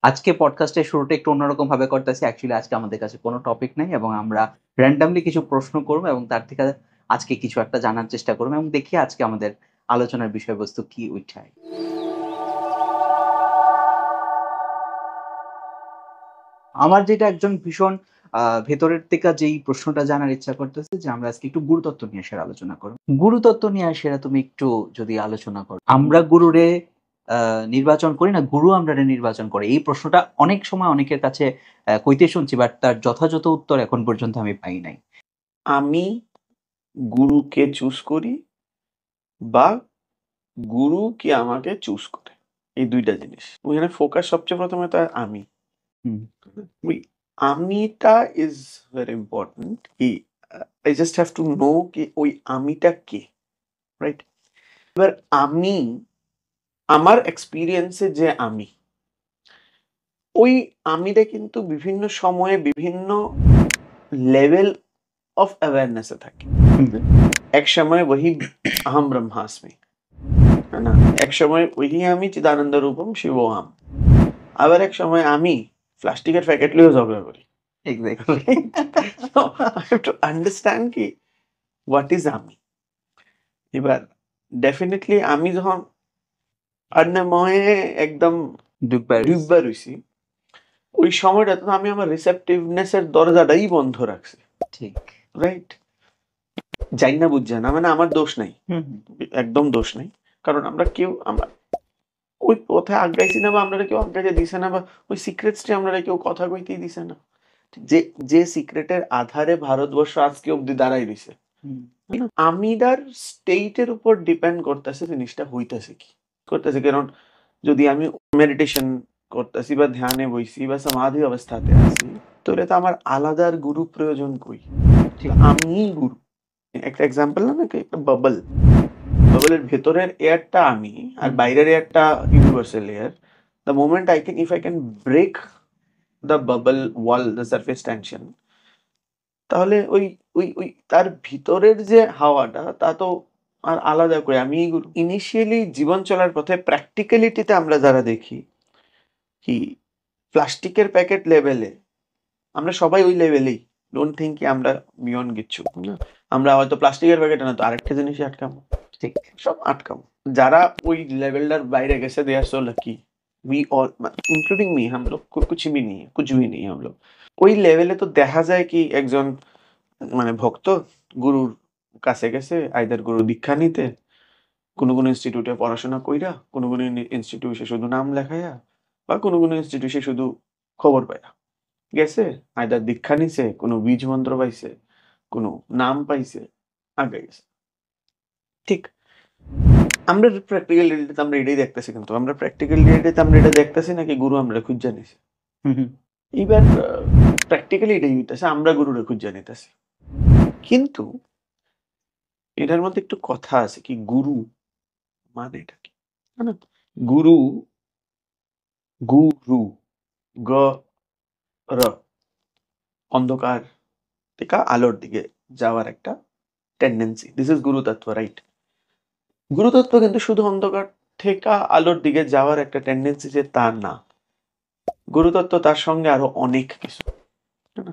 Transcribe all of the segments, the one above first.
আজকে পডকাস্টের শুরুটা একটু অন্যরকম ভাবে করতেছি। অ্যাকচুয়ালি আজকে আমাদের কাছে কোনো টপিক নাই এবং আমরা randomly কিছু প্রশ্ন করব এবং তার থেকে আজকে কিছু একটা জানার চেষ্টা করব এবং দেখি আজকে আমাদের আলোচনার বিষয়বস্তু কি উঠায়। আমার যেটা একজন ভীষণ ভেতরের থেকে যেই প্রশ্নটা জানার ইচ্ছা করতেছে যে আমরা আজকে একটু গুরুতত্ত্ব নিয়ে আলোচনা করব। গুরুতত্ত্ব নিয়ে তুমি একটু যদি আলোচনা করো। আমরা গুরুরে আ নির্বাচন করি না গুরু আমরারে নির্বাচন করে। এই প্রশ্নটা অনেক সময় অনেকের কাছে কইতে শুনছি বাট তার যথাযথ উত্তর এখন পর্যন্ত আমি পাই নাই। আমি গুরুকে চুজ করি বা গুরু কি আমাকে চুজ করে, এই দুইটা জিনিস। ওইখানে ফোকাস সবচেয়ে প্রথমে তো আমি। হুম, ওই আমিটা ইজ ভেরি ইম্পর্টেন্ট। কি I just have to know কি ওই আমিটা কে, রাইট? এবার আমি আমার এক্সপিরিয়েন্সে যে ওই আমিটা কিন্তু বিভিন্ন সময়ে বিভিন্ন লেভেল অফ অ্যাওয়ারনেসে থাকে। হুম, এক সময় वही अहम ब्रह्मास्मि, है ना? এক সময় वही আমি চিদানন্দ রূপম শিবোহম। আবার এক সময় আমি প্লাস্টিকের প্যাকেট লইয়া ঝগড়া করি। Exactly. So I have to understand কি what is আমি। এবার ডেফিনেটলি আমি যখন অন্যময়ে একদম ডুববারিস। ডুববা রইছি, ওই সময়টাতে তো আমি আমার রিসেপটিভনেস এর দরজাটাই বন্ধ রাখছি, ঠিক। রাইট? জাইন্না বুঝছেন না মানে আমার দোষ নাই, হুম, হুম, একদম দোষ নাই। কারণ আমরা ওই পথে আগাইছি না বা আমরা কেউ আগাইতে দিছে না বা ওই সিক্রেটসটি আমরা কেউ কথা কইতেই দিছে না। যে যে সিক্রেটের আধারে ভারতবর্ষ আজকে অব্দি দাঁড়াই রইছে। হুম, আমিটার স্টেটের উপর ডিপেন্ড করতেছে জিনিসটা হইতাছে কি করতেছে। কারণ যদি আমি মেডিটেশন করতেছি বা ধ্যানে বইছি বা সমাধি অবস্থাতে আছি, তাহলে তো আমার আলাদার গুরু প্রয়োজন কই? তো ঠিক। আমিই গুরু। একটা এক্সাম্পল না নাকি একটা বাবল, বাবলের ভেতরের এয়ারটা আমি আর হুম, বাইরের এয়ারটা universal air. The moment if I can break the bubble wall, the surface tension, তাহলে ওই ওই ওই তার ভিতরের যে হাওয়াটা তা তো আর আলাদা করে আমি ইনিশিয়ালি জীবন চলার পথে প্র্যাকটিক্যালিটিতে আমরা যারা দেখি কি প্লাস্টিকের প্যাকেট লেভেলে আমরা সবাই ওই লেভেলেই। ডোন্ট থিঙ্ক কি আমরা বিয়ন্ড কিচ্ছু না। আমরা হয়তো প্লাস্টিকের প্যাকেটে না তো আরেকটা জিনিসই আটকাবো, ঠিক। সব আটকাবো। যারা ওই লেভেলটার বাইরে গেছে they are so lucky. We all including me, हम लोग को कुछ भी नहीं है, कुछ भी नहीं है हम लोग। ওই লেভেলে তো দেখা যায় কি একজন মানে ভক্ত গুরুর কাছে গেছে আইদার গুরু দীক্ষা নিতে, কোনো ইনস্টিটিউটে পড়াশোনা কইরা, কোনো ইনস্টিটিউশে শুধু নাম লেখাইয়া বা কোনো ইনস্টিটিউশে শুধু খবর পাইয়া গেছে, আইদার দীক্ষা নিছে, কোনো বীজ মন্ত্র পাইছে, কোনো নাম পাইছে, আগাই গেছে। ঠিক। আমরা প্র্যাকটিক্যাল রিয়েলিটিতে আমরা এটাই দেখতেছি, কিন্তু আমরা প্র্যাকটিক্যাল রিয়েলিটিতে আমরা এটা দেখতেছি নাকি গুরু আমরা খুঁজে নিছি। হুম, হুম, এইবার প্র্যাকটিক্যালি এটাই হইতেছে, আমরা গুরুরে খুঁজে নিতেছি। কিন্তু এটার মধ্যে একটু কথা আছে কি গুরু মানে এটা কি? তাই না? গুরু, গুরু, গ র, অন্ধকার থেকে আলোর দিকে যাওয়ার একটা টেন্ডেন্সি। দিস ইজ গুরু তত্ত্ব, রাইট? গুরু তত্ত্ব কিন্তু শুধু অন্ধকার থেকে আলোর দিকে যাওয়ার একটা টেন্ডেন্সি যে তা না। গুরু তত্ত্ব তার সঙ্গে আরো অনেক কিছু। তাই না?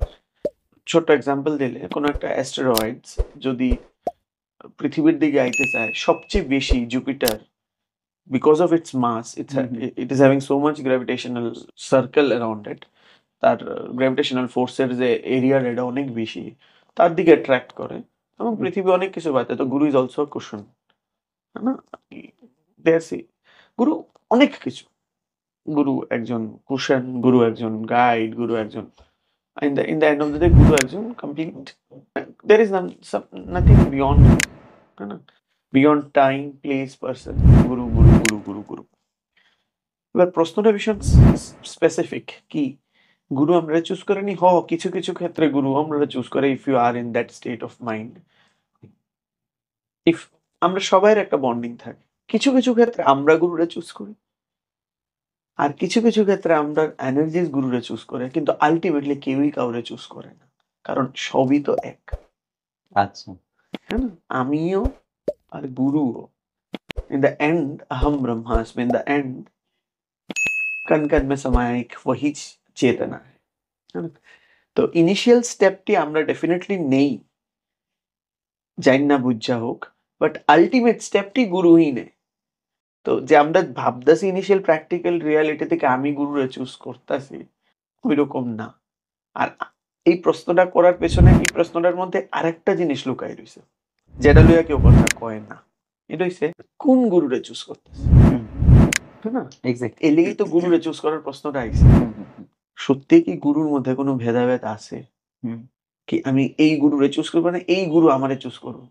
ছোট্ট এক্সাম্পল দিলে কোনো একটা অ্যাস্টেরয়েডস যদি পৃথিবীর দিকে আইতে চায়, সবচেয়ে বেশি Jupiter, because of its mass, hmm, hmm, it is having so much gravitational circle around it, তার গ্র্যাভিটেশনাল ফোর্সের যে এরিয়া এটা অনেক বেশি, তার দিকে অ্যাট্রাক্ট করে এবং হুম, পৃথিবী অনেক কিছু পাতে। তো গুরু ইজ অলসো কুশন, তাই না? দেয়ারসি গুরু অনেক কিছু। গুরু একজন কুশন, গুরু একজন গাইড, গুরু একজন in the end of the day গুরু একজন complete. there is nothing beyond, তাই না? beyond time, place, person, গুরু গুরু গুরু গুরু গুরু। এবার প্রশ্নটা ভীষণ স্পেসিফিক কি গুরু আমরা চুজ করে নি। কিছু কিছু ক্ষেত্রে গুরু আমরা চুজ করে, if you are in that state of mind, if আমরা সবাই একটা বন্ডিং থাকে। কিছু কিছু ক্ষেত্রে আমরা গুরুরে চুজ করি, আর কিছু কিছু ক্ষেত্রে আমরা এনার্জিস গুরুরে চুজ করে, কিন্তু আলটিমেটলি কেউই কাউরে চুজ করে না, কারণ সবই তো এক। আচ্ছা। হ্যাঁ না? আমিও আর গুরুও, in the end AHM ব্রহ্মাস্মি, in the end कण कण में समाया एक वही चेतना है ना? তো ইনিশিয়াল স্টেপটি আমরা ডেফিনেটলি নেই জানি না বুঝা হোক বাট আলটিমেট স্টেপটি গুরুই নেয় তো যে আমরা ভাবতেছি ইনিশিয়াল প্র্যাকটিক্যাল রিয়ালিটি থেকে আমি গুরুরে চুজ করতেছি ওইরকম না আর এই প্রশ্নটা করার পেছনে এই প্রশ্নটার মধ্যে আরেকটা জিনিস লুকাই রয়েছে যেটা লইয়া কেউ কথা কয় না এটা হইছে কোন গুরুরে চুজ করতেছে তাই না এক্স্যাক্টলি। এই লেগেই তো গুরুরে চুজ করার প্রশ্নটা আইছে সত্যি কি গুরুর মধ্যে কোনো ভেদাভেদ আছে কি আমি এই গুরুরে চুজ করবো না এই গুরু আমারে চুজ করবো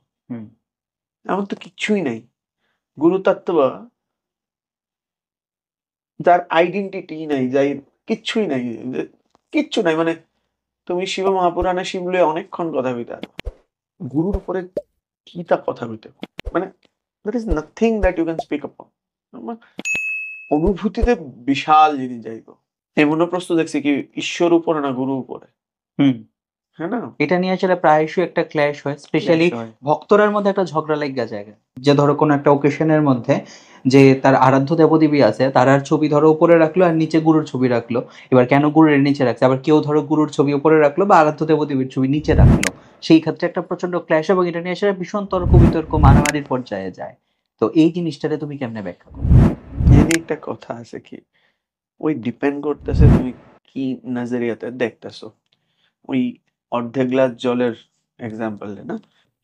এমন তো কিচ্ছুই নাই গুরু তত্ত্ব যার আইডেন্টিটি নাই যাই কিচ্ছুই নাই কিচ্ছু নাই মানে তুমি শিব মহাপুরাণে শিবলে অনেকক্ষণ কথা কইতে গুরুর উপরে কি তা কথা কইতে মানে that is nothing that you can speak আপন অনুভূতিতে বিশাল জিনিস যাইব এমনও প্রশ্ন দেখছি কি ঈশ্বর উপরে না গুরু উপরে হ্যাঁ না এটা নিয়ে আসলে প্রায়শই একটা ক্ল্যাশ হয়, স্পেশালি ভক্তরার মধ্যে একটা ঝগড়া লাগা জায়গা যে ধরো কোনো একটা ওকেশনের মধ্যে যে তার আরাধ্য দেবদেবী আছে তার আর ছবি ধরো উপরে রাখলো আর নিচে গুরুর ছবি রাখলো, এবার কেন গুরুর নিচে রাখছে, আবার কেউ ধরো গুরুর ছবি উপরে রাখলো বা আরাধ্য দেবদেবীর ছবি নিচে রাখলো, সেই ক্ষেত্রে একটা প্রচন্ড ক্ল্যাশ এবং এটা নিয়ে আসলে ভীষণ তর্ক বিতর্ক মারামারির পর্যায়ে যায়। তো এই জিনিসটাতে তুমি কেমনে ব্যাখ্যা করো? এখানে একটা কথা আছে কি ওই ডিপেন্ড করতেছে তুমি কি নজরিয়াতে দেখতেছো ওই অর্ধেক গ্লাস জলের এক্সাম্পল না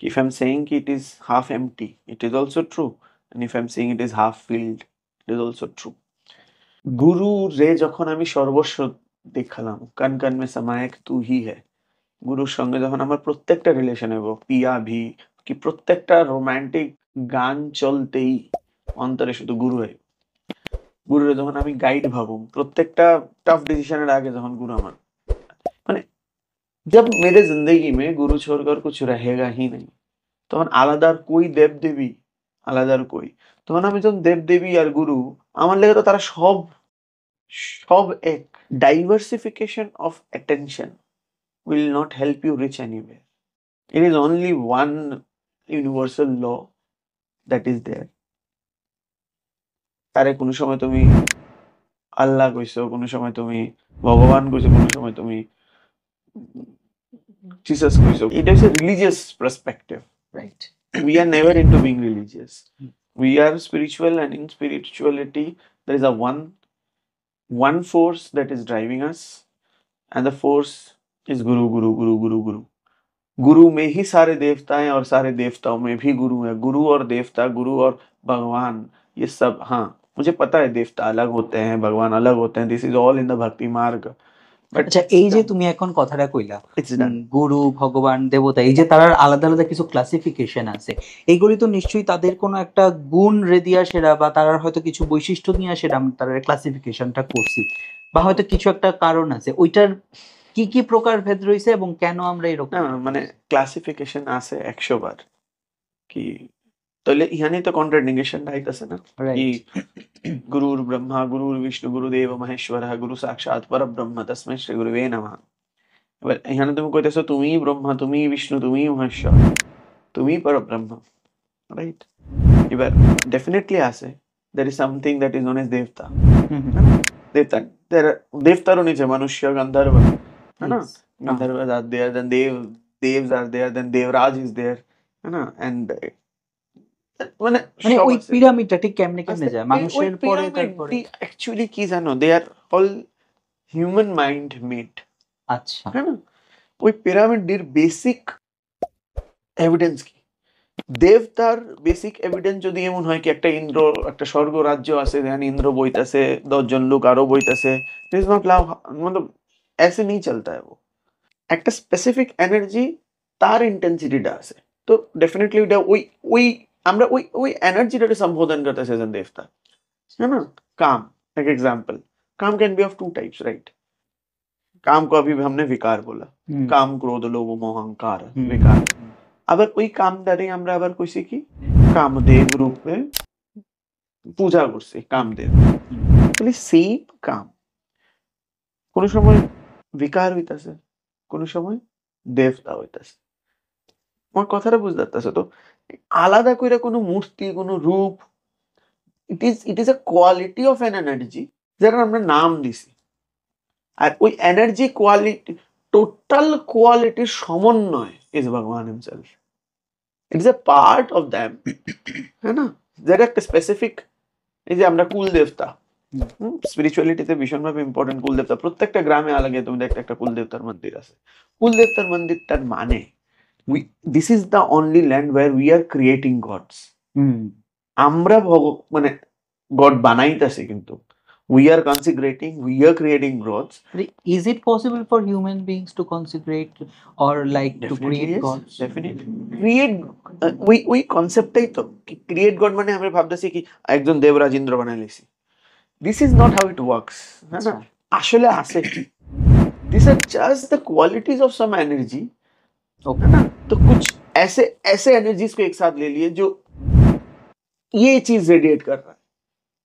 if I'm saying it is half empty it is also true and if I'm saying it is half filled it is also true গুরু রে যখন আমি সর্বস্ব দেখালাম কান কান মে সমায়েক তু হি হ্যায় গুরুর সঙ্গে যখন আমার প্রত্যেকটা রিলেশন হবো পিয়া ভি কি প্রত্যেকটা রোমান্টিক গান চলতেই অন্তরে শুধু গুরু হয় গুরুরে যখন আমি গাইড ভাবো প্রত্যেকটা টাফ ডিসিশনের আগে যখন গুরু আমার মানে जब मेरे जिंदगी में गुरु छोड़कर कुछ रहेगा ही नहीं তখন আলাদার কই দেব দেবী আলাদার কই তখন আমি যখন দেব দেবী আর গুরু আমার লেগে তো তারা সব সব এক diversification of attention will not help you reach anywhere it is only one universal law that is there তারে কোনো সময় তুমি আল্লাহ কইছো কোনো সময় তুমি ভগবান কইছো কোনো সময় তুমি Jesus Christ. It is a religious perspective. Right. We are never into being religious. We are spiritual, and in spirituality, there is a one force that is driving us, and the force is Guru, Guru, Guru, Guru, Guru. गुरु में ही सारे देवता हैं और सारे देवताओं में भी गुरु है गुरु और देवता गुरु और भगवान ये सब हाँ मुझे पता है देवता अलग होते हैं भगवान अलग होते हैं this is all in the भक्ति मार्ग আচ্ছা, এই যে তুমি এখন কথাটা কইলা গুরু ভগবান দেবতা এই যে তার আলাদা আলাদা কিছু ক্লাসিফিকেশন আছে, এইগুলি তো নিশ্চয়ই তাদের কোনো একটা গুণ রে দিয়া সেরা বা তার হয়তো কিছু বৈশিষ্ট্য নিয়ে সেরা আমরা তার ক্লাসিফিকেশনটা করছি বা হয়তো কিছু একটা কারণ আছে, ওইটার কি কি প্রকার ভেদ রয়েছে এবং কেন আমরা এরকম না মানে ক্লাসিফিকেশন আছে 100 বার কি তাহলে ইহানে তো কন্ট্রাডিকশন আইতাছে না কি গুরুর ব্রহ্মা গুরুর বিষ্ণু গুরুদেব মহেশ্বর গুরু সাক্ষাৎ পরব্রহ্ম তস্मै শ্রী গুরুবে নমঃ এবার এখানে তুমি কইতেছো তুমি ব্রহ্মা তুমি বিষ্ণু তুমি মহেশ্বর তুমি পরব্রহ্ম রাইট এবার ডেফিনেটলি আছে there is something that is known as devta devta devtaru niche manushya gandharva है ना gandharva are there then devs are there then devraj is there है ना and মানে মানে ওই পিরামিডটা ঠিক কেমনে কেমনে যায় মানুষের পরে তারপরে অ্যাকচুয়ালি কি জানো দে আর অল হিউম্যান মাইন্ড মেড আচ্ছা হ্যাঁ না ওই পিরামিডের বেসিক এভিডেন্স কি দেবতার বেসিক এভিডেন্স যদি এমন হয় কি একটা ইন্দ্র একটা স্বর্গ রাজ্য আছে যেখানে ইন্দ্র বইতাছে 10 জন লোক আরো বইতাছে ইট ইজ নট লাভ मतलब ऐसे नहीं चलता है वो একটা স্পেসিফিক এনার্জি তার ইন্টেন্সিটিটা আছে তো ডেফিনেটলি ওটা ওই ওই আমরা ওই ওই এনার্জিটাকে সম্বোধন করতেছে যেন দেবতা है ना काम एक एग्जांपल काम can be of two types right काम को अभी हमने विकार बोला काम क्रोध लोभ मोह अहंकार विकार আবার ওই কামদারে আমরা আবার কইছি কি কামদেব রূপে পূজা করছি কামদেব তাহলে সেম কাম কোন সময় বিকার হইতাছে কোন সময় দেবতা হইতাছে আমার কথাটা বুঝতে পারতেছো তো আলাদা করে কোনো মূর্তি কোনো রূপ it is a quality of an energy যারা আমরা নাম দিছি, আর ওই এনার্জি কোয়ালিটি, টোটাল কোয়ালিটির সমন্বয় ইজ ভগবান himself. It is a part of them, হ্যাঁ না? যারা একটা স্পেসিফিক, এই যে আমরা কুল দেবতা, স্পিরিচুয়ালিটিতে ভীষণভাবে ইম্পর্টেন্ট কুল দেবতা। প্রত্যেকটা গ্রামে আলাদা তুমি দেখতে একটা কুল দেবতার মন্দির আছে। কুল দেবতার মন্দিরটার মানে this is the only land where we are creating gods. আমরা মানে গড বানাইতেছি, কিন্তু we are consecrating, we are creating gods. Is it possible for human beings to consecrate or like to Definitely create yes, gods? definitely. Create, ওই কনসেপ্টটাই তো create god মানে আমরা ভাবতেছি কি একজন দেব রাজেন্দ্র বানাইছি। This is not how it works, হ্যাঁ না? আসলে আছে, this are just the qualities of some energy, Okay. है ना? तो कुछ ऐसे ऐसे एनर्जीज को एक साथ ले लिए जो ये चीज रेडिएट कर रहा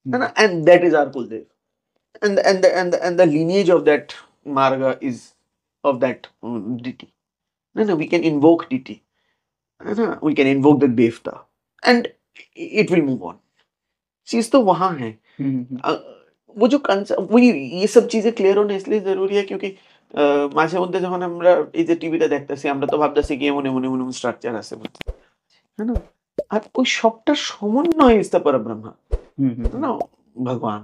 है ना? एंड दैट इज आवर कुलदेव, and the lineage of that marga is of that deity. No, we can invoke deity, no, we can invoke the devta, and it will move on. चीज तो वहां है। वो जो वो ये सब चीजें क्लियर होना इसलिए जरूरी है क्योंकि মাঝে মধ্যে যখন আমরা এই যে টিভিতে দেখতেছি, আমরা তো ভাবতেছি কি এমন এমন এমন স্ট্রাকচার আছে, হ্যাঁ না? আর ওই সবটা সমন্বয় ইজ দ্য পরব্রহ্ম, না ভগবান।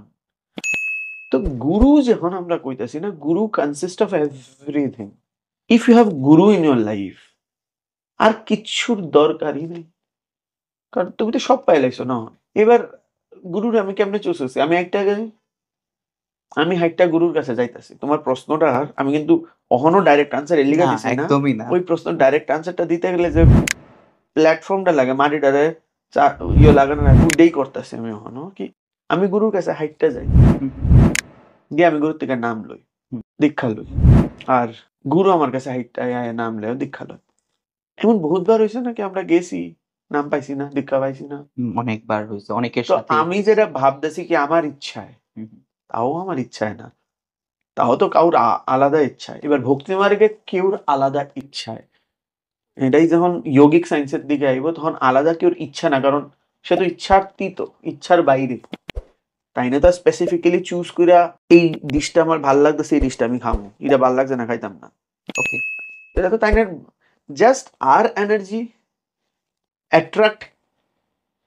তো গুরু যখন আমরা কইতাছি না, গুরু consist of everything. If you have guru in your life, আর কিচ্ছুর দরকারই নেই, কারণ তুমি তো সব পাইলাইছো না। এবার গুরুর আমি কেমনে চুজ করছি? আমি হাইটটা গুরুর কাছে যাইতাছি। তোমার প্রশ্নটা আমি কিন্তু অহনো ডাইরেক্ট আনসার এলিগা দিছি না। একদমই না। ওই প্রশ্ন ডাইরেক্ট আনসারটা দিতে গেলে যে প্ল্যাটফর্মটা লাগে, মাটিটারে লাগানো লাগে, ওইটাই করতেছি আমি অহনো। কি আমি গুরুর কাছে হাইটটা যাই, গিয়ে আমি গুরুর থেকে নাম লই, দীক্ষা লই, আর গুরু আমার কাছে হাইটটা নাম লয়, দীক্ষা লয়। এমন বহুতবার হয়েছে নাকি আমরা গেছি, নাম পাইছি না, দীক্ষা পাইছি না। অনেকবার হয়েছে, অনেকের তো সাথে। আমি যেটা ভাবতেছি কি আমার ইচ্ছায়, তাও আমার ইচ্ছায় না, তাও তো কাউর আলাদা ইচ্ছায়। এবার ভক্তি মার্গে কেউর আলাদা ইচ্ছায়, এটাই যখন যোগিক সায়েন্সের দিকে আইব, তখন আলাদা কেউর ইচ্ছা না, কারণ সে তো ইচ্ছাতীত, ইচ্ছার বাইরে। তাই না? তো স্পেসিফিক্যালি চুজ কইরা এই ডিশটা আমার ভাল লাগতেছে, এই ডিশটা আমি খাবো, এটা ভাল লাগছে না, খাইতাম না। ওকে, এটা তো তাই না? জাস্ট আর এনার্জি অ্যাট্রাক্ট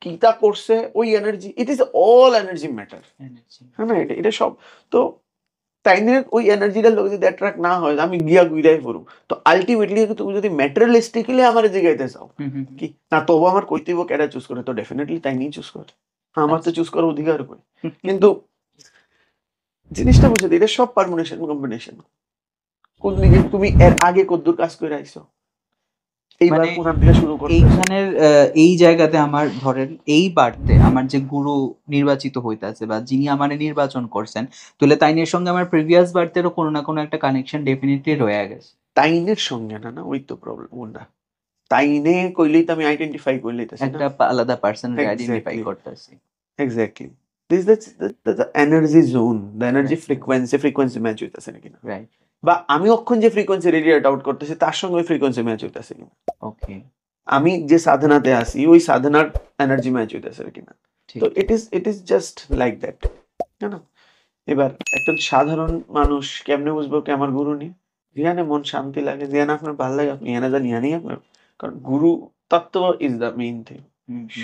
কিতা করছে, ওই energy, it is all energy matter, হ্যাঁ না? এটা সব তো তাই না? ওই এনার্জিটার লোক যদি অ্যাট্রাক্ট না হয়, আমি গিয়া গুইরাই পড়ু। তো আলটিমেটলি তুমি যদি ম্যাটেরিয়ালিস্টিকলি আমার জিগাইতে চাও কি না, তবু আমার কইতেইব কেডা চুজ করে, তো ডেফিনেটলি তাই নিয়ে চুজ করে। আমার তো চুজ করার অধিকার কই। কিন্তু জিনিসটা বুঝে দিই, এটা সব পারমুনেশন কম্বিনেশন। কোন দিকে তুমি এর আগে কদ্দুর কাজ করে আইছো, এইবার মানে কোন থেকে শুরু করতে এইখানের এই জায়গাতে আমার ধরেন এই বার্তে আমার যে গুরু নির্বাচিত হইতাছে বা যিনি আমারে নির্বাচন করছেন, তাহলে তাইনের সঙ্গে আমার প্রিভিয়াস বার্তেরও কোনো না কোনো একটা কানেকশন ডেফিনেটলি রয়ে গেছে। তাইনের সঙ্গে না, না ওই তো প্রবলেম। ওটা তাইনে কইলেই তো আমি আইডেন্টিফাই করে লইতাছি না, একটা আলাদা পার্সনের আইডেন্টিফাই করতেছি। Exactly. This the energy zone, the energy frequency match হইতাছে নাকি না, রাইট। বা আমি অক্ষণ যে ফ্রিকোয়েন্সি রেডিয়েট আউট করতেছি তার সঙ্গে ওই ফ্রিকোয়েন্সি ম্যাচ হইতাছে কিনা, ওকে, আমি যে সাধনাতে আছি ওই সাধনার এনার্জি ম্যাচ হইতাছে কিনা। তো it is just like that, তাই না? এবার একজন সাধারণ মানুষ কেমনে বুঝবো কি আমার গুরু নিয়ে? যেখানে মন শান্তি লাগে, যেখানে আপনার ভালো লাগে, আপনি এনে জানি আনি আপনার, কারণ গুরু তত্ত্ব ইজ দ্য মেইন থিং।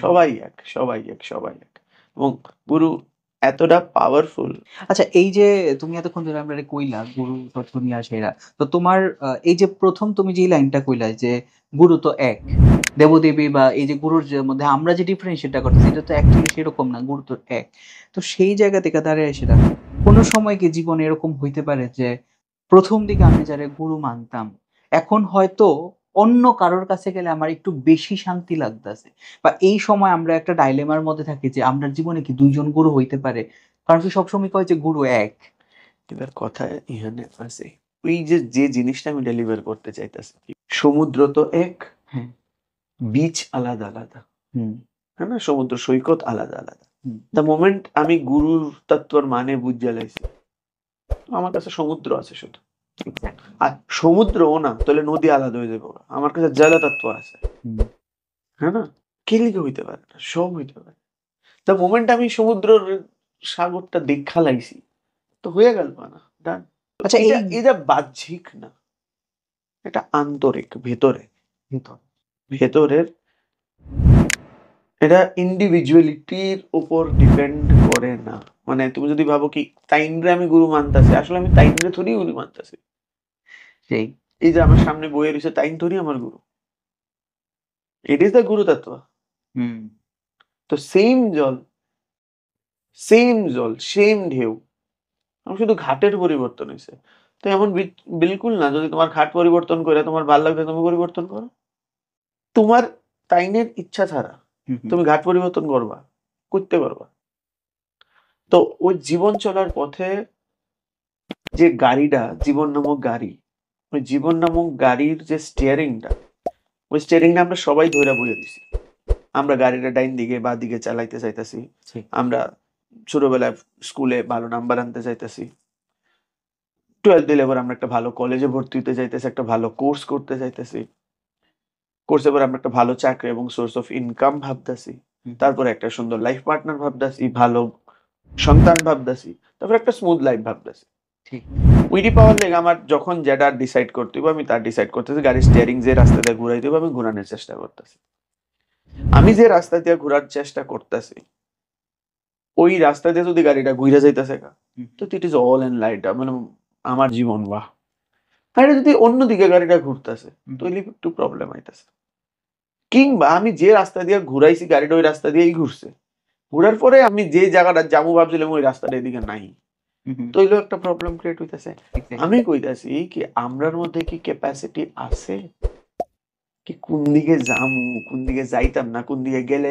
সবাই এক, সবাই এক, সবাই এক, এবং গুরু এতটা পাওয়ারফুল। আচ্ছা, এই যে তুমি এতক্ষণ ধরে আমরা কইলা গুরু তত্ত্ব নিয়ে আসেরা, তো তোমার এই যে প্রথম তুমি যে লাইনটা কইলা যে গুরু তো এক, দেবদেবী বা এই যে গুরুর যে মধ্যে আমরা যে ডিফারেন্সিয়েটটা করতেছি, এটা তো অ্যাকচুয়ালি সেরকম না, গুরু তো এক। তো সেই জায়গা থেকে দাঁড়িয়ে সেটা কোনো সময় কি জীবনে এরকম হইতে পারে যে প্রথম দিকে আমি যারা গুরু মানতাম, এখন হয়তো অন্য কারোর কাছে গেলে আমার একটু বেশি শান্তি লাগতেছে, বা এই সময় আমরা একটা ডাইলেমার মধ্যে থাকি যে আমরা জীবনে কি দুইজন গুরু হইতে পারে, কারণ কি সবসময় কয় যে গুরু এক। এবার কথা এখানে আছে, ওই যে জিনিসটা আমি ডেলিভার করতে চাইতেছি, সমুদ্র তো এক, হ্যাঁ, বিচ আলাদা আলাদা, হ্যাঁ না? সমুদ্র সৈকত আলাদা আলাদা। দ্য মোমেন্ট আমি গুরুর তত্ত্বর মানে বুঝে লাইছি, আমার কাছে সমুদ্র আছে শুধু, আর সমুদ্রও না, তাহলে নদী আলাদা হয়ে যাবে। আমার কাছে জল তত্ত্ব আছে, হ্যাঁ না? কে লিখে হইতে পারে না, সব হইতে পারে। দ্য মোমেন্ট আমি সমুদ্রের সাগরটা দেখা লাইছি, তো হয়ে গেল না, ডান। আচ্ছা, এটা এই এটা বাহ্যিক না, এটা আন্তরিক, ভেতরে ভিতর ভেতরের, এটা ইন্ডিভিজুয়ালিটির উপর ডিপেন্ড করে না। মানে তুমি যদি ভাবো কি তাইনরে আমি গুরু মানতাছি, আসলে আমি তাইনরে থোড়ি গুরু মানতাছি। সেই এই যে আমার সামনে বইয়ে রয়েছে তাইন থোড়ি আমার গুরু, ইট ইজ দ্য গুরু তত্ত্ব। হুম তো সেম জল, সেম জল, সেম ঢেউ, আমার শুধু ঘাটের পরিবর্তন হয়েছে। তো এমন বিলকুল না যদি তোমার ঘাট পরিবর্তন করে তোমার ভালো লাগবে তুমি পরিবর্তন করো। তোমার তাইনের ইচ্ছা ছাড়া হুম হুম, তুমি ঘাট পরিবর্তন করবা, করতে পারবা। তো ওই জীবন চলার পথে যে গাড়িটা, জীবন নামক গাড়ি, ওই জীবন নামক গাড়ির যে স্টিয়ারিংটা, ওই স্টিয়ারিংটা আমরা সবাই ধইরা বইয়ে দিছি। আমরা গাড়িটা ডাইন দিকে বা দিকে চালাইতে চাইতেছি। ঠিক। আমরা ছোটবেলায় স্কুলে ভালো নাম্বার আনতে চাইতেছি। 12th দিলে এবার আমরা একটা ভালো কলেজে ভর্তি হতে চাইতেছি, একটা ভালো কোর্স করতে চাইতেছি। কোর্সে পরে আমরা একটা ভালো চাকরি এবং সোর্স অফ ইনকাম ভাবতেছি। হুম, তারপরে একটা সুন্দর লাইফ পার্টনার ভাবতেছি, ভালো সন্তান ভাবতেছি, তারপর একটা স্মুথ লাইফ ভাবতেছি। ঠিক। ওইটি পাওয়ার লেগে আমার যখন যেটা ডিসাইড করতে হবে আমি তার ডিসাইড করতেছি, গাড়ির স্টিয়ারিং যে রাস্তা দিয়ে ঘুরাইতে হবে আমি ঘুরানোর চেষ্টা করতেছি। আমি যে রাস্তা দিয়ে ঘোরার চেষ্টা করতেছি ওই রাস্তা দিয়ে যদি গাড়িটা ঘুরে যাইতেছে হুম, তো it is all and light, মানে আমার জীবন বাহ। আর এটা যদি অন্যদিকে গাড়িটা ঘুরতেছে হুম, তো একটু প্রবলেম হইতেছে। কিংবা আমি যে রাস্তা দিয়ে ঘুরাইছি গাড়িটা ওই রাস্তা দিয়েই ঘুরছে, ঘুরার পরে আমি যে জায়গাটা যাবো ভাবছিলাম ওই রাস্তাটা এদিকে নাই, হুম, হুম, তো এগুলো একটা প্রবলেম ক্রিয়েট হইতেছে। exactly. আমি কইতাছি কি আমরার মধ্যে কি ক্যাপাসিটি আছে কি কোন দিকে যামু, কোন দিকে যাইতাম না, কোন দিকে গেলে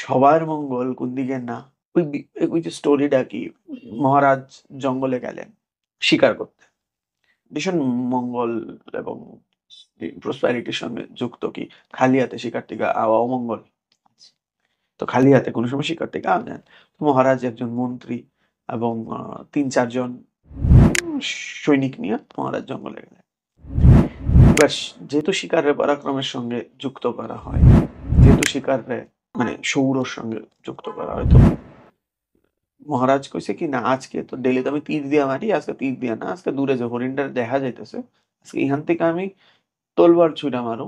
সবার মঙ্গল, কোন দিকে না। ওই যে স্টোরিটা কি, মহারাজ জঙ্গলে গেলেন শিকার করতে, ভীষণ মঙ্গল এবং প্রসপ্যারিটির সঙ্গে যুক্ত কি খালি হাতে শিকার থেকে আওয়া অমঙ্গল। তো খালি হাতে কোনো সময় শিকার থেকে আওয়া যায় না। তো মহারাজ একজন মন্ত্রী এবং ৩-৪ জন সৈনিক নিয়ে মহারাজ জঙ্গলে গেলেন। এবার যেহেতু শিকারের পরাক্রমের সঙ্গে যুক্ত করা হয়, যেহেতু শিকারে মানে সৌরর সঙ্গে যুক্ত করা হয়, তো মহারাজ কইছে কি না আজকে তো ডেইলি তো আমি তীর দিয়া মারি, আজকে তীর দিয়া না, আজকে দূরে যে হরিণটা দেখা যাইতেছে আজকে এখান থেকে আমি তলবার ছুঁড়া মারো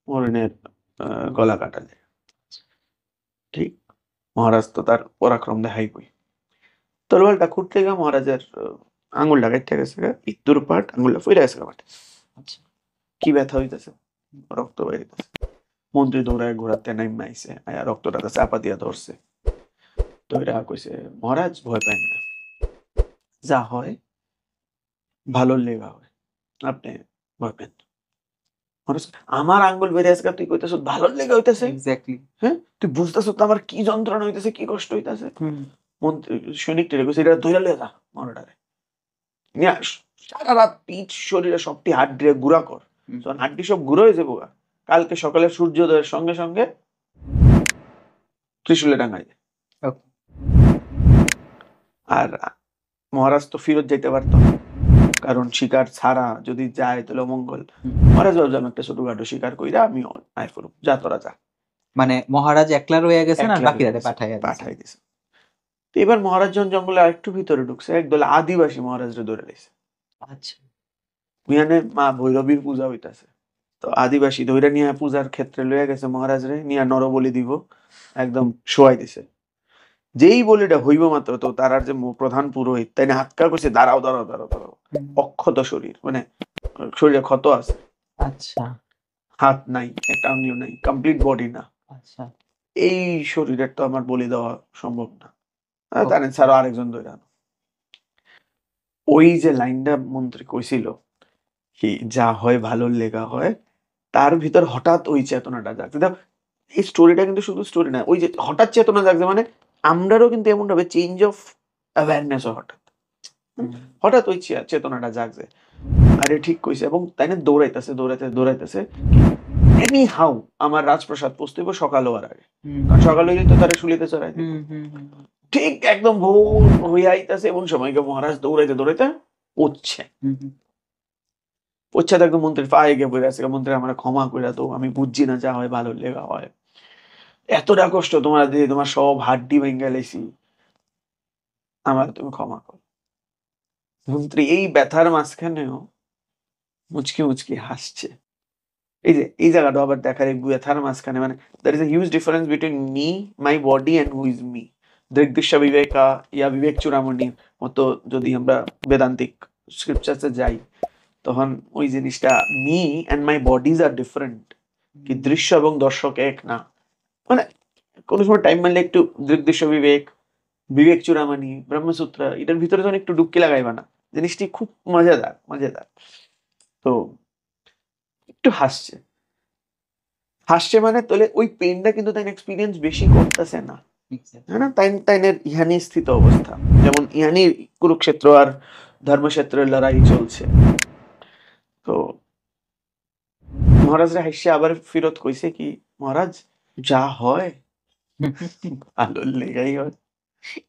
হরিণের গলা কাটালে। ঠিক, মহারাজ তো তার পরাক্রম দেখাইবই। তলোয়ারটা খুঁড়তে গিয়ে মহারাজের আঙুলটা কাইটটা গেছে গা, ইত্তুর পাট আঙুলটা ফইরা গেছে গা মাঠে। আচ্ছা। কি ব্যথা হইতেছে, রক্ত বাইরিতেছে। মন্ত্রী দৌড়ায় ঘোরাতে নাইমা আইছে, আয়া রক্তটাকে চাপা দিয়া ধরছে। ধইরা কইছে মহারাজ ভয় পাইন না, যা হয় ভালোর লেগা হয়, আপনি ভয় পেন না। মহারাজ আমার আঙ্গুল বেড়ে আজকে তুই কইতেছ ভালোর লেগা হইতেছে, এক্স্যাক্টলি। হ্যাঁ তুই বুঝতেছ তো আমার কি যন্ত্রণা হইতেছে, কি কষ্ট হইতেছে। হুম, মন্ত্রী সৈনিক টেরে কইছে এটা ধইরা লইয়া যা মরাটারে নিয়ে আস, সারা রাত পিঠ শরীরে সবটি হাড্ডি দিয়ে গুঁড়া কর, হুম, যখন হাড্ডি সব গুঁড়ো হয়ে যাবো গা, কালকে সকালে সূর্যোদয়ের সঙ্গে সঙ্গে ত্রিশূলে টাঙ্গাই দে। ওকে। আর মহারাজ তো ফিরত যাইতে পারতো না, কারণ শিকার ছাড়া যদি যায় তাহলে অমঙ্গল। হুম। মহারাজ ভাবলাম একটা ছোটখাটো শিকার কইরা আমি আয় করুম, যা তোরা যা। মানে মহারাজ একলা রইয়া গেছেন আর একলা বাকিরা রয়ে গেছে, পাঠাইয়া দিছেন। পাঠাই দিছে। তো এবার মহারাজ যখন জঙ্গলে আরেকটু ভিতরে ঢুকছে একদল আদিবাসী মহারাজরে ধরে লাইছে। আচ্ছা। ওইখানে মা ভৈরবীর পূজা হইতাছে। তো আদিবাসী ধইরা নিয়ে পূজার ক্ষেত্রে লইয়া গেছে মহারাজরে, নিয়ে নরবলি দিব একদম শোয়াই দিছে। যেই বলিটা হইব মাত্র তো তারার যে প্রধান পুরোহিত তাই না হাতকা কইছে দাঁড়াও দাঁড়াও দাঁড়াও দাঁড়াও, হুম, অক্ষত শরীর, মানে শরীরে ক্ষত আছে, আচ্ছা, হাত নাই, একটা আঙ্গুল নাই, কমপ্লিট বডি না, আচ্ছা। এই শরীরের তো আমার বলি দেওয়া সম্ভব না। ওকে। জানেন স্যার আরেকজন ধরে আনো। ওই যে লাইনটা মন্ত্রী কইছিল কি যা হয় ভালোর লেগা হয়, তার ভিতর হঠাৎ ওই চেতনাটা জাগছে। দেখো এই স্টোরিটা কিন্তু শুধু স্টোরি না, ওই যে হঠাৎ চেতনা জাগছে মানে আমরারও কিন্তু এমন ভাবে চেঞ্জ অফ অ্যাওয়ারনেস হঠাৎ হুম? হুম, হঠাৎ ওই চেতনাটা জাগছে, আরে ঠিক কইছে, এবং তাই না দৌড়াইতেছে দৌড়াইতেছে দৌড়াইতেছে এনি হাউ আমার রাজপ্রাসাদ পৌঁছতে হবে সকাল হওয়ার আগে, হুম, কারণ সকাল হইলে তো তারা শুলিতে চড়াই দিত। হুম, হুম, হুম, ঠিক একদম ভোর হইয়া আইতাছে এমন সময়কে মহারাজ দৌড়াইতে দৌড়াইতে পড়ছে, হুম, হুম। পড়ছে তো একদম মন্ত্রীর পায়ে গিয়ে পড়ে আছে, মন্ত্রী আমার ক্ষমা করে তো আমি বুঝছি না যা হয় ভালো লেগা হয়, এতটা কষ্ট তোমার দিয়ে তোমার সব হাড্ডি ভেঙে লাইছি, আমার তুমি ক্ষমা করো। মন্ত্রী এই ব্যথার মাঝখানেও মুচকি মুচকি হাসছে। এই যে এই জায়গাটা আবার দেখার, এই ব্যথার মাঝখানে মানে there is a huge difference between me, my body and who is me. দৃগ্দৃশ্য বিবেকা ইয়া বিবেক চূড়ামণির মতো যদি আমরা বেদান্তিক স্ক্রিপচার্সে যাই, তখন ওই জিনিসটা me and my bodies are different. কি দৃশ্য এবং দর্শক এক না। মানে কোনো সময় টাইম মারলে একটু দৃগ্দৃশ্য বিবেক, বিবেক চূড়ামণি, ব্রহ্মসূত্র এটার ভিতরে যখন একটু ডুবকি লাগাইবা না, জিনিসটি খুব মজাদার মজাদার। তো একটু হাসছে, হাসছে মানে তাহলে ওই পেনটা কিন্তু তাই এক্সপিরিয়েন্স বেশি করতেছে না, হ্যাঁ না? তাইনের ইহানি স্থিত অবস্থা, যেমন ইহানি কুরুক্ষেত্র আর ধর্মক্ষেত্রের লড়াই চলছে। তো মহারাজরা হাসছে আবার ফিরত কইছে কি, মহারাজ যা হয় ভালোর লেগাই হয়।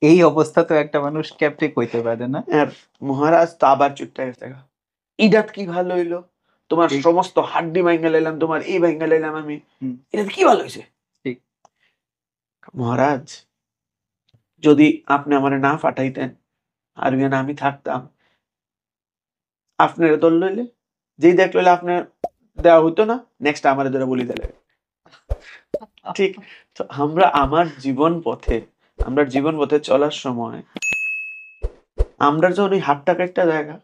এই অবস্থা তো একটা মানুষ ক্যাপটে কইতে পারে না। আর মহারাজ তো আবার চুপটা গেছে, ইডাত কি ভালো হইলো, তোমার ঠিক। সমস্ত হাড্ডি ভাঙ্গা লাইলাম, তোমার এই ভাঙ্গা লাইলাম আমি, এটা কি ভালো হয়েছে? ঠিক। মহারাজ যদি আপনি আমারে না পাঠাইতেন আর আমি থাকতাম, আপনার দল লইলে যেই দেখ লইলে আপনার দেওয়া হইতো না, নেক্সট আমারে ধরে বলি দিলে। ঠিক। তো আমার জীবন পথে চলার সময় আমরা যখন ওই হাত টাকা একটা জায়গা,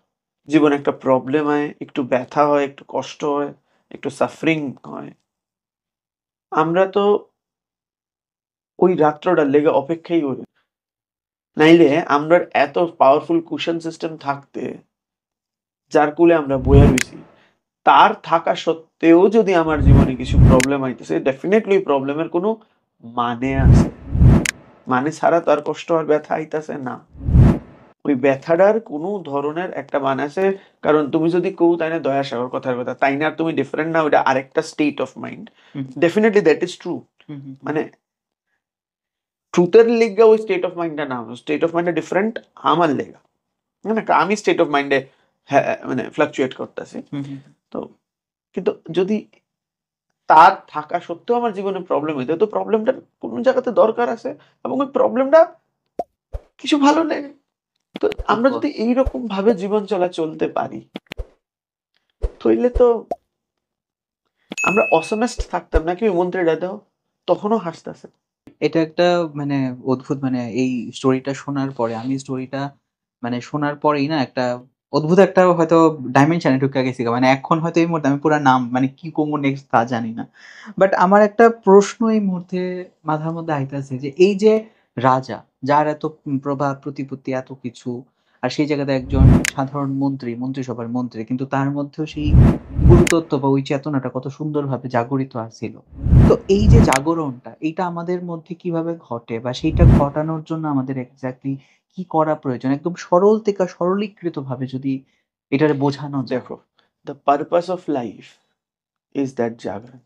জীবনে একটা প্রবলেম হয়, একটু ব্যথা হয়, একটু কষ্ট হয়, একটু সাফারিং হয়, আমরা তো ওই রাত্রটার লেগে অপেক্ষাই করি। নাইলে আমরা এত পাওয়ারফুল কুশন সিস্টেম থাকতে, যার কুলে আমরা বইয়া রইছি, তার থাকা সত্ত্বেও যদি আমার জীবনে কিছু প্রবলেম আইতেছে, ডেফিনেটলি প্রবলেমের কোনো মানে আছে। মানে ছাড়া তো আর কষ্ট আর ব্যথা আইতাছে না। ওই ব্যথাটার কোনো ধরনের একটা মানে আছে। কারণ তুমি যদি কেউ তাই না দয়া সাগর কথার কথা, তাই না তুমি ডিফারেন্ট না, ওটা আরেকটা state of mind. Definitely that is true. মানে ট্রুথের লেগা ওই স্টেট অফ মাইন্ডটা না, স্টেট অফ মাইন্ডটা ডিফারেন্ট আমার লেগা। মানে আমি স্টেট অফ মাইন্ডে মানে ফ্লাকচুয়েট করতেছি। তো কিন্তু যদি তার থাকা সত্ত্বেও আমার জীবনে প্রবলেম হইতো, তো প্রবলেমটার কোন জায়গাতে দরকার আছে এবং ওই প্রবলেমটা কিছু ভালো নেই। তো আমরা যদি এইরকম ভাবে জীবন চলতে পারি, তাইলে তো আমরা অসমেস্ট থাকতাম নাকি? ওই মন্ত্রীটা দাও তখনও হাসতেছে। এটা একটা মানে অদ্ভুত, মানে এই স্টোরিটা শোনার পরে আমি স্টোরিটা মানে শোনার পরেই না একটা অদ্ভুত একটা হয়তো ডাইমেনশনে ঢুকে গেছি। মানে এখন হয়তো এই মুহূর্তে আমি পুরা নাম মানে কি করবো নেক্সট তা জানি না। বাট আমার একটা প্রশ্ন এই মুহূর্তে মাথার মধ্যে আইতাছে যে এই যে রাজা, যার এত প্রভাব প্রতিপত্তি এত কিছু, আর সেই জায়গাতে একজন সাধারণ মন্ত্রী, মন্ত্রিসভার মন্ত্রী, কিন্তু তার মধ্যেও সেই গুরুতত্ত্ব বা ওই চেতনাটা কত সুন্দরভাবে জাগরিত আছিল। তো এই যে জাগরণটা, এইটা আমাদের মধ্যে কিভাবে ঘটে বা সেইটা ঘটানোর জন্য আমাদের এক্সাক্টলি কি করা প্রয়োজন? একদম সরল থেকে সরলীকৃত ভাবে যদি এটারে বোঝানো যায়। দেখো, the purpose of life is that জাগরণ,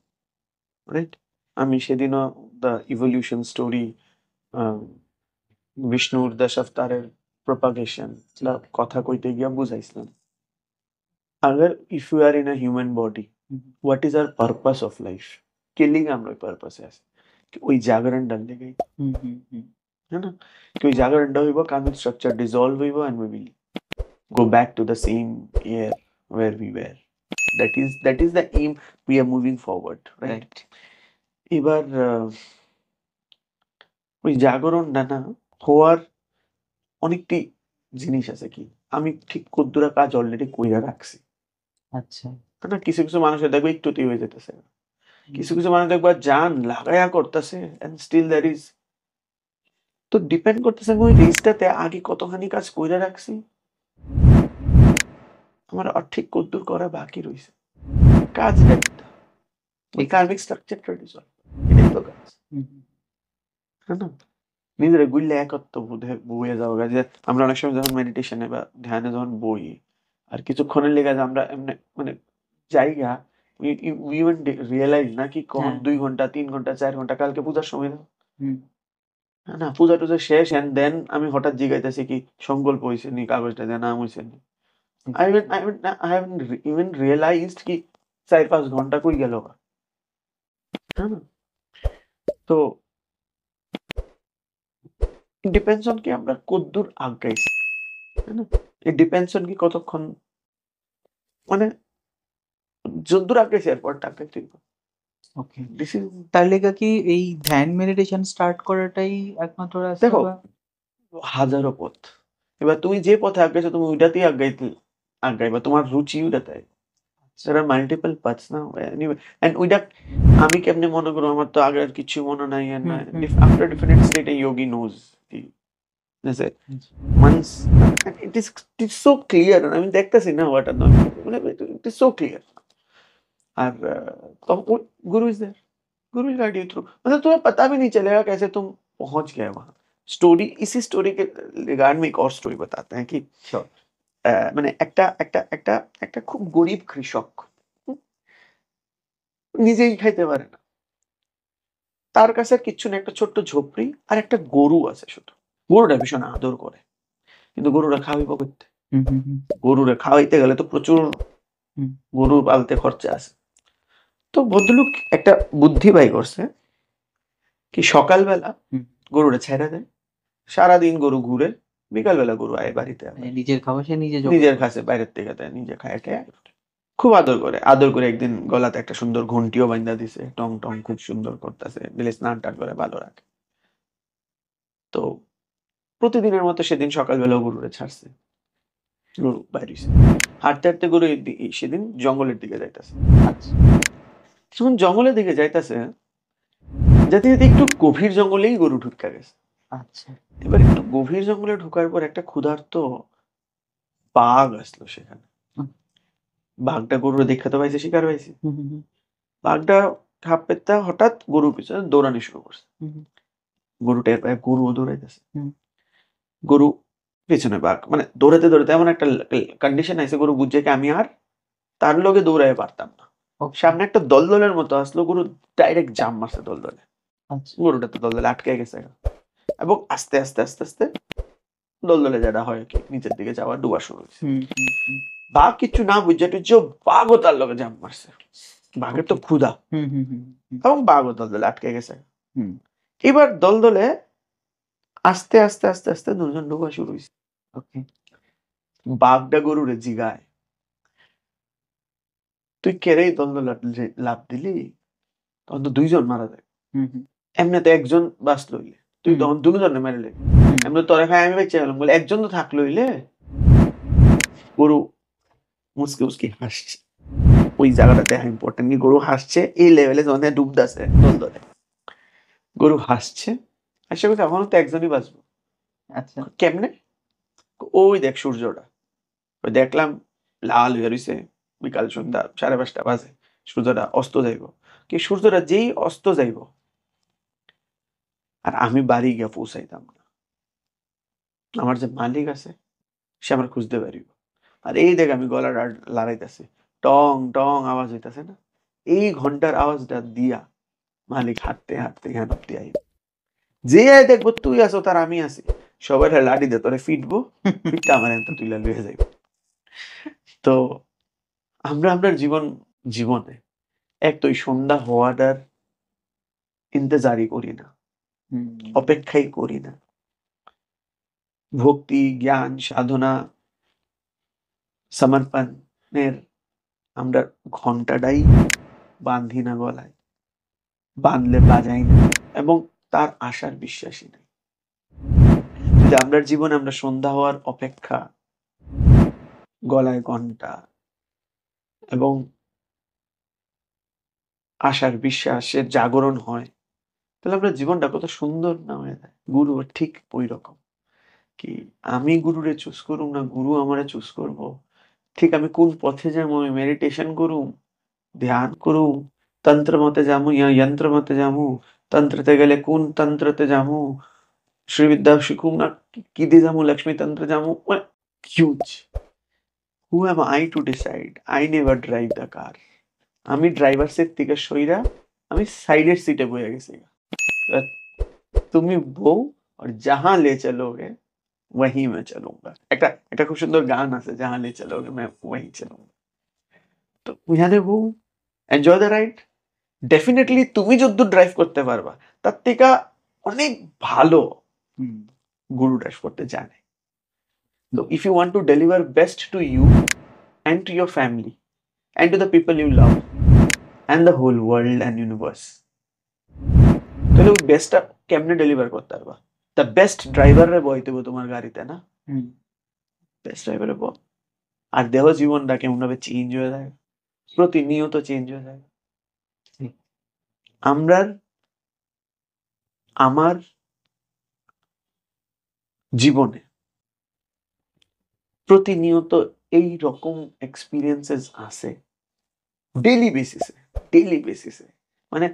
রাইট? আমি সেদিনও দ্য ইভলিউশন স্টোরি, বিষ্ণুর দশাবতারের প্রপাগেশন কথা কইতে গিয়া বুঝাইছিলাম। अगर if you are in a human body, what is our purpose of life? के लिए আমরা ওই পারপাসে আছি, ওই জাগরণটার লেগেই, है ना? कि ওই জাগরণটা হইব কামিক স্ট্রাকচার ডিসলভ হইব and we will go back to the same air where we were. That is the aim. We are moving forward, right? Right. এবার ওই জাগরণটা না হওয়ার অনেকটি জিনিস আছে। কি আমি ঠিক কদ্দুরা কাজ অলরেডি কইরা রাখছি, আচ্ছা। তাই না? কিছু কিছু মানুষের দেখবে একটুতেই হয়ে যেতেছে, কিছু কিছু মানুষ দেখবা জান লাগায়া করতেছে and still there is, তো ডিপেন্ড করতেছে আমি ওই রেসটাতে আগে কতখানি কাজ কইরা রাখছি, আমার আর ঠিক কদ্দুর করা বাকি রইছে। কাজ একটা ওই কার্মিক স্ট্রাকচারটা ডিসলভ, এটাই তো কাজ, হ্যাঁ না? নিজেরা গুইলে একত্ব বোধে বইয়ে যাওয়া, যে আমরা অনেক সময় যখন মেডিটেশনে বা ধ্যানে যখন বই, আর কিছুক্ষণের লেগে যে আমরা এমনি মানে জায়গা, we even realize না কি কখন 2 ঘন্টা 3 ঘন্টা 4 ঘন্টা, কালকে পূজার সময় না, হ্যাঁ না? পূজা টুজা শেষ and then আমি হঠাৎ জিগাইতেছি কি সংকল্প হইছে নি, কাগজটা দিয়ে নাম হইছে নি। I haven't even realized কি 4-5 ঘন্টা কই গেল, হ্যাঁ না? তো ডিপেন্ডস অন কি আমরা কদ্দুর আগাইছি, তাই না? ইট ডিপেন্ডস অন কি কতক্ষণ মানে যদ্দূর আগাইছে এরপরটা আগাইতে হইব। ওকে। দিস ইজ তার লেগা কি এই ধ্যান মেডিটেশন স্টার্ট করাটাই একমাত্র রাস্তা দেখো বা হাজারো পথ। এবার তুমি যে পথে আগাইছো তুমি ওইটাতেই আগাইবা। তোমার রুচি ওইটাতে। There are multiple paths now. Anyway, and ওইটা আমি কেমনে মনে করবো আমার তো আগের কিছু মনে নাই and hmm, hmm, after definite state a yogi knows. Is it? Once and it is so clear. আমি দেখতেছি না what are মানে it is so clear. আর तब गुरु is there. Guru will guide you through. मतलब तुम्हें पता भी नहीं चलेगा कैसे तुम पहुंच गए वहां। स्टोरी इसी स्टोरी के रिगार्ड में एक और स्टोरी बताते हैं कि Sure. মানে একটা খুব গরিব কৃষক হুম, নিজেই খাইতে পারে না তার কাছে আর কিচ্ছু না একটা ছোট্ট ঝোপড়ি আর একটা গরু আছে শুধু গরুটা ভীষণ আদর করে কিন্তু গরুটা খাওয়াইব করতে হুম, হুম, হুম, গরুরে খাওয়াইতে গেলে তো প্রচুর হুম। গরু পালতে খরচা আছে তো ভদ্রলোক একটা বুদ্ধি বাই করছে কি সকালবেলা হুম। গরুটা ছেড়ে দেয় সারাদিন গরু ঘুরে বিকালবেলা গরু আয় বাড়িতে আবার মানে নিজের খাবার সে নিজে জোগাড় নিজের করে। কাছে বাইরের থেকে দেয় নিজে খায় খেয়ে খুব আদর করে একদিন গলাতে একটা সুন্দর ঘন্টিও বান্ধা দিছে টং টং খুব সুন্দর করতেছে দিলে স্নান টান করে ভালো রাখে তো প্রতিদিনের মতো সেদিন সকালবেলা গরুরে ছাড়ছে গরু বাইরেছে হাঁটতে হাঁটতে গরু সেদিন জঙ্গলের দিকে যাইতেছে আচ্ছা, যখন জঙ্গলের দিকে যাইতেছে যাতে যাতে একটু গভীর জঙ্গলেই গরু ঢুকা গেছে আচ্ছা। এবার একটু গভীর জঙ্গলে ঢোকার পর একটা ক্ষুধার্ত বাঘ আসলো সেখানে হুম, বাঘটা গরুর দেখতে তো পাইছে শিকার পাইছে হুম, হুম, হুম, বাঘটা খাপ পেতে হঠাৎ গরুর পিছনে দৌড়ানি শুরু করছে হুম, হুম, গরু টের পায় গরুও দৌড়াইতেছে হুম। গরু পেছনে বাঘ মানে দৌড়াতে দৌড়াতে এমন একটা কন্ডিশন আছে গরু বুঝছে কি আমি আর তার লগে দৌড়াইতে পারতাম না ওকে, সামনে একটা দলদলের মতো আসলো গরু ডাইরেক্ট জাম মারছে দলদলে আচ্ছা। গরুটা তো দলদলে আটকে গেছে এবং আস্তে আস্তে আস্তে আস্তে দলদলে যেটা হয় কি নিচের দিকে যাওয়া ডুবা শুরু হয়েছে হুম, হুম, হুম। বাঘ কিছু না বুঝছে টুঝছে বাঘও তার লগে জাম মারছে বাঘের তো ওকে। ক্ষুধা হুম, হুম, হুম, হুম, এবং বাঘও দলদলে আটকে গেছে হুম। এবার দলদলে আস্তে আস্তে আস্তে আস্তে দুজন ডুবা শুরু হয়েছে ওকে। বাঘটা গরুরে জিগায় তুই কেড়েই দ্বন্দ্ব লাভ দিলি তখন তো দুইজন মারা যায় হুম, হুম, এমনি তো একজন বাঁচল হইলে তুই হুম, তখন দুজনে মেরে হুম। এমনি তোরে খাই আমি বেঁচে গেলাম বলে একজন তো থাকলো হইলে গরু মুসকে মুসকে হাসছে ওই জায়গাটা দেখা ইম্পর্টেন্ট কি গরু হাসছে এই লেভেলে যখন ডুবদাছে দ্বন্দ্বতে গরু হাসছে হাসে বলছে এখনো তো একজনই বাঁচবো আচ্ছা। কেমনে ওই দেখ সূর্যটা ওই দেখলাম লাল হয়ে রইছে বিকাল সন্ধ্যা 5:30 বাজে সূর্যটা অস্ত যাইব কি সূর্যটা যেই অস্ত যাইব আর আমি বাড়ি গিয়ে পৌঁছাইতাম না আমার যে মালিক আছে সে আমার খুঁজতে পারিব আর এই দেখ আমি গলা লড়াইতেছি টং টং আওয়াজ হইতাছে না এই ঘন্টার আওয়াজটা দিয়া মালিক হাঁটতে হাঁটতে এখান অব্দি আইব যে দেখবো তুই আছো তার আমি আছি সবাই লাঠি দিয়ে তোরে ফিটবো ফিটটা আমার এনতে তুইলা লুয়ে যাইব তো আমরা জীবনে এক তো ওই সন্ধ্যা হওয়াটার ইন্তজারই করি না হুম, অপেক্ষাই করি না ভক্তি জ্ঞান সাধনা সমর্পণের আমরা ঘন্টাটাই বাঁধি না গলায় বাঁধলে বাজাই না এবং তার আশার বিশ্বাসী নেই যদি আমরা জীবনে আমরা সন্ধ্যা হওয়ার অপেক্ষা গলায় ঘন্টা এবং আশার বিশ্বাসের জাগরণ হয় তাহলে আমরা জীবনটা কত সুন্দর না হয়ে যায় গুরু ঠিক ওই রকম কি আমি গুরুরে চুজ করুম না গুরু আমারে চুজ করব ঠিক আমি কোন পথে যাবো আমি মেডিটেশন করুম ধ্যান করুম তন্ত্র মতে যামু ইয়া যন্ত্র মতে যামু তন্ত্রতে গেলে কোন তন্ত্রতে যামু শ্রীবিদ্যা শিখুম না কি দিয়ে যামু লক্ষ্মী তন্ত্র যামু huge who am I to decide I never drive the car আমি ড্রাইভার সিট থেকে সইরা আমি সাইডের সিটে বসে গেছি এবার তুমি বউ আর जहां ले चलोगे वहीं मैं चलूंगा একটা একটা খুব সুন্দর গান আছে जहां ले चलोगे मैं वहीं चलूंगा তো বুঝানে বউ এনজয় দ্য রাইড ডেফিনেটলি তুমি যদ্দূর ড্রাইভ করতে পারবা তার থেকে অনেক ভালো হুম। গুরু ড্রাইভ করতে জানে So if you want to deliver best to you and to your family and to the people you love and the whole world and universe, তাহলে ওই বেস্টটা কেমনে ডেলিভার করতে পারবা? দ্য বেস্ট ড্রাইভারে বইতে হবে তোমার গাড়িতে, না? বেস্ট ড্রাইভারে বল। আর দেহ জীবনটা কেমন ভাবে চেঞ্জ হয়ে যায়, প্রতিনিয়ত চেঞ্জ হয়ে যায়। আমার জীবনে প্রতিনিয়ত এই রকম এক্সপিরিয়েন্সেস আছে ডেইলি বেসিসে। মানে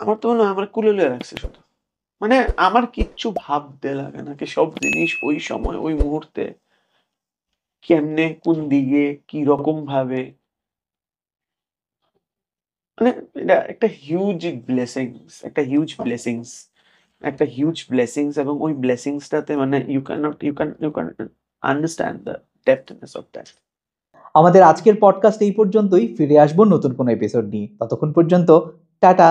আমার তো মনে হয় আমার কুলে লয়ে রাখছে শুধু। মানে আমার কিচ্ছু ভাবতে লাগে না, কি সব জিনিস ওই সময় ওই মুহূর্তে কেমনে কোন দিকে কি রকম ভাবে, মানে এটা একটা হিউজ ব্লেসিংস এবং ওই ব্লেসিংসটাতে মানে you can understand the depthness of that. আমাদের আজকের পডকাস্ট এই পর্যন্তই। ফিরে আসবো নতুন কোনো এপিসোড নিয়ে। ততক্ষণ পর্যন্ত টাটা।